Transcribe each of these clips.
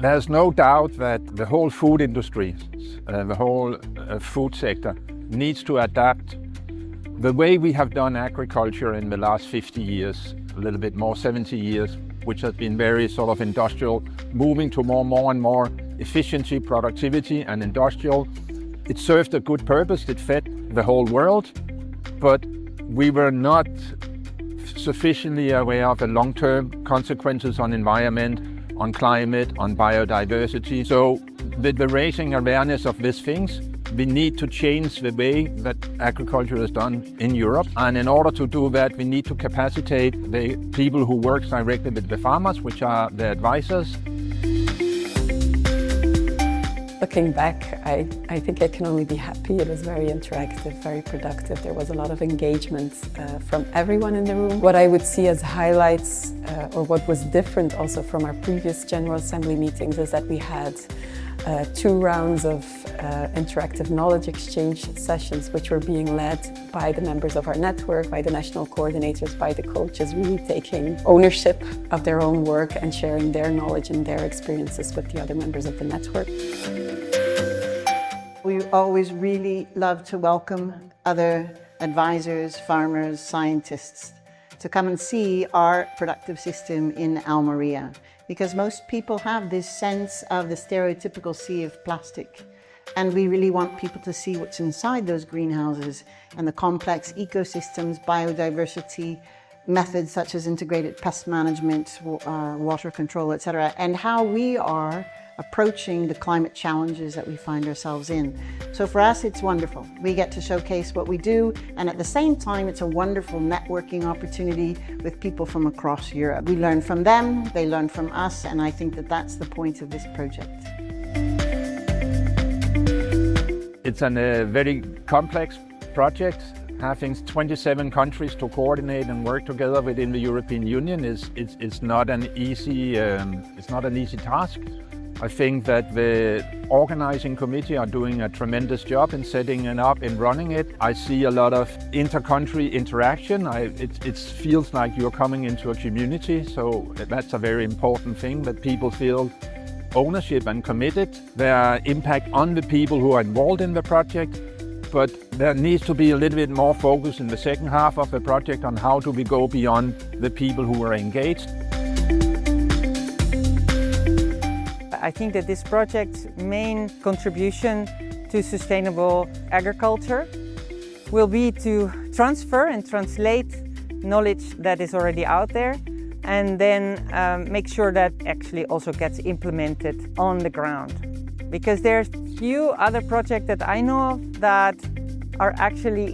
There's no doubt that the whole food industry, the whole food sector needs to adapt the way we have done agriculture in the last 50 years, a little bit more, 70 years, which has been very sort of industrial, moving to more and more efficiency, productivity and industrial. It served a good purpose, it fed the whole world, but we were not sufficiently aware of the long-term consequences on environment, on climate, on biodiversity. So with the raising awareness of these things, we need to change the way that agriculture is done in Europe. And in order to do that, we need to capacitate the people who work directly with the farmers, which are the advisors. Looking back, I think I can only be happy. It was very interactive, very productive. There was a lot of engagement from everyone in the room. What I would see as highlights, or what was different also from our previous General Assembly meetings, is that we had 2 rounds of interactive knowledge exchange sessions, which were being led by the members of our network, by the national coordinators, by the coaches, really taking ownership of their own work and sharing their knowledge and their experiences with the other members of the network. We always really love to welcome other advisors, farmers, scientists to come and see our productive system in Almería, because most people have this sense of the stereotypical sea of plastic, and we really want people to see what's inside those greenhouses and the complex ecosystems, biodiversity, methods such as integrated pest management, water control, etc., and how we are approaching the climate challenges that we find ourselves in. So for us, it's wonderful. We get to showcase what we do, and at the same time, it's a wonderful networking opportunity with people from across Europe. We learn from them, they learn from us, and I think that that's the point of this project. It's a very complex project. Having 27 countries to coordinate and work together within the European Union is not an easy task. I think that the organizing committee are doing a tremendous job in setting it up and running it. I see a lot of inter-country interaction. It feels like you're coming into a community, so that's a very important thing, that people feel ownership and committed. Their impact on the people who are involved in the project, but there needs to be a little bit more focus in the second half of the project on how do we go beyond the people who are engaged. I think that this project's main contribution to sustainable agriculture will be to transfer and translate knowledge that is already out there, and then make sure that actually also gets implemented on the ground. Because there's few other projects that I know of that are actually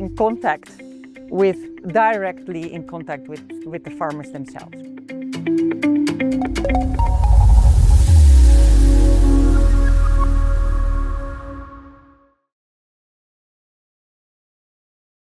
directly in contact with the farmers themselves.